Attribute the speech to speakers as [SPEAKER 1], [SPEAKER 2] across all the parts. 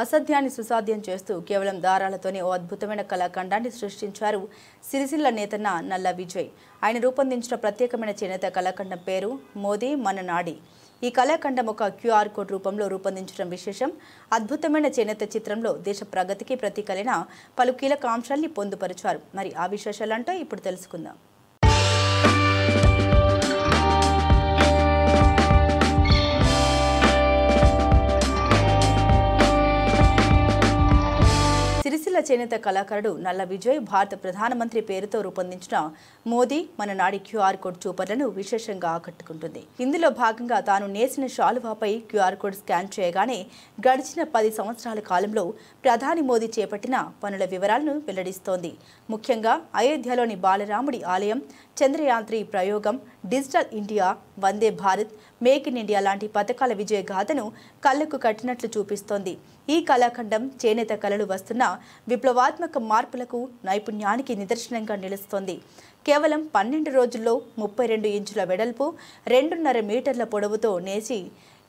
[SPEAKER 1] అసాధ్యాన్ని సుసాధ్యం చేస్తూ కేవలం దారాలతోనే ఓ అద్భుతమైన కళాఖండాన్ని సృష్టించారు సిరిసిల్ల నేతన్న నల్ల విజయ్. ఆయన రూపొందించిన ప్రత్యేకమైన చేనేత కళాఖండం పేరు మోదీ మన నాడి. ఈ కళాఖండం ఒక QR కోడ్ రూపంలో రూపొందించడం విశేషం. అద్భుతమైన చేనేత చిత్రంలో దేశ ప్రగతికి ప్రతీకలైన పలు కీలక అంశాల్ని పొందుపరిచారు. మరి ఆ విశేషాలంటూ ఇప్పుడు తెలుసుకుందాం. సిరిసిల్ల చేనేత కళాకారుడు నల్ల విజయ్ భారత ప్రధానమంత్రి పేరుతో రూపొందించిన మోదీ మన నాడి QR కోడ్ చూపర్లను విశేషంగా ఆకట్టుకుంటుంది. ఇందులో భాగంగా తాను నేసిన శాలువాపై QR కోడ్ స్కాన్ చేయగానే గడిచిన 10 సంవత్సరాల కాలంలో ప్రధాని మోదీ చేపట్టిన పనుల వివరాలను వెల్లడిస్తోంది. ముఖ్యంగా అయోధ్యలోని బాలరాముడి ఆలయం, చంద్రయాన్-3 ప్రయోగం, digital India, Vande Bharat, make in India లాంటి పథకాల విజయ గాథను కళ్లకు కట్టినట్లు చూపిస్తోంది. ఈ కళాఖండం చేనేత కళలు వస్తున్న విప్లవాత్మక మార్పులకు, నైపుణ్యానికి నిదర్శనంగా నిలుస్తోంది. కేవలం 12 రోజుల్లో 32 ఇంచుల వెడల్పు, 2.5 మీటర్ల పొడవుతో నేసి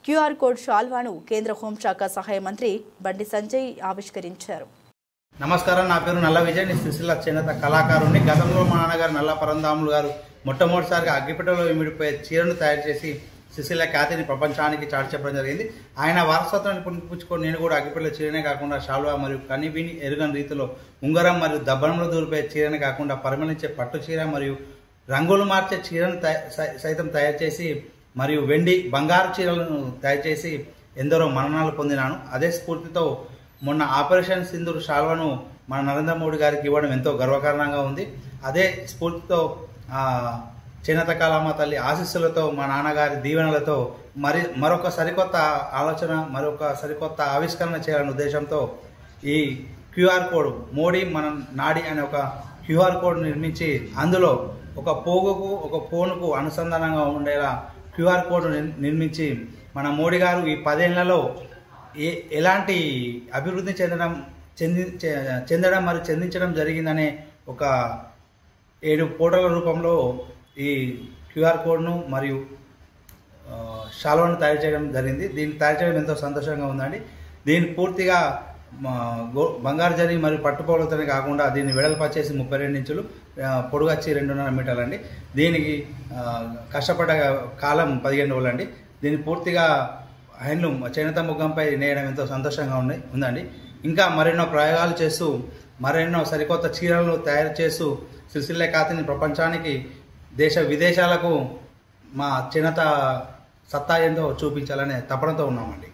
[SPEAKER 1] QR కోడ్ షాల్వాను కేంద్ర హోంశాఖ సహాయ మంత్రి బండి సంజయ్ ఆవిష్కరించారు.
[SPEAKER 2] నమస్కారం, నా పేరు నల్ల విజయ్. సిరిసిల్ల చేనేత కళాకారుని. గతంలో మా నాన్నగారు నల్ల పరంధాములు గారు మొట్టమొదటిసారిగా అగ్గిపెట్టెలో ఇమిడిపోయే చీరను తయారు చేసి సిరిసిల్ల ఖ్యాతిని ప్రపంచానికి చాటి చెప్పడం జరిగింది. ఆయన వారసత్వాన్ని పుణికిపుచ్చుకొని నేను కూడా అగ్గిపెట్టెల చీరనే కాకుండా శాలువా మరియు కనివిని ఎరుగని రీతిలో ఉంగరం మరియు దబ్బనంలో దూరిపోయే చీరనే కాకుండా పరిమళించే పట్టు చీర మరియు రంగులు మార్చే చీరను సైతం తయారు చేసి మరియు వెండి, బంగారు చీరలను తయారు చేసి ఎందరో మరణాలు పొందినాను. అదే స్ఫూర్తితో మొన్న ఆపరేషన్ సింధూర్ శాల్వాను మన నరేంద్ర మోడీ గారికి ఇవ్వడం ఎంతో గర్వకారణంగా ఉంది. అదే స్ఫూర్తితో చేనేత కళామ తల్లి ఆశీస్సులతో, మా నాన్నగారి దీవెనలతో మరొక సరికొత్త ఆలోచన, మరొక సరికొత్త ఆవిష్కరణ చేయాలనే ఉద్దేశంతో ఈ QR కోడ్ మోడీ మన నాడి అనే ఒక QR కోడ్ నిర్మించి అందులో ఒక పోగుకు, ఒక ఫోన్కు అనుసంధానంగా ఉండేలా QR కోడ్ నిర్మించి మన మోడీ గారు ఈ 10 ఏళ్లలో ఎలాంటి అభివృద్ధి చెందడం మరియు చెందించడం జరిగిందనే ఒక 7 ఫోటోల రూపంలో ఈ QR కోడ్ను మరియు శాలువాను తయారు చేయడం జరిగింది. దీన్ని తయారు చేయడం ఎంతో సంతోషంగా ఉందండి. దీన్ని పూర్తిగా బంగారు జరి మరియు పట్టుపోలతోనే కాకుండా దీన్ని వెడల్పు వచ్చేసి 32 ఇంచులు, పొడుగు వచ్చి 2.5 మీటర్లు అండి. దీనికి కష్టపడ్డ కాలం 15 రోజులు అండి. దీన్ని పూర్తిగా హ్యాండ్లూమ్ చేనేత ముగ్గంపై నేయడం ఎంతో సంతోషంగా ఉందండి. ఇంకా మరెన్నో ప్రయోగాలు చేస్తూ, మరెన్నో సరికొత్త చీరలను తయారు చేస్తూ సిరిసిల్ల ఖ్యాతిని ప్రపంచానికి, దేశ విదేశాలకు మా చేనేత సత్తా ఏందో చూపించాలనే తపనతో ఉన్నామండి.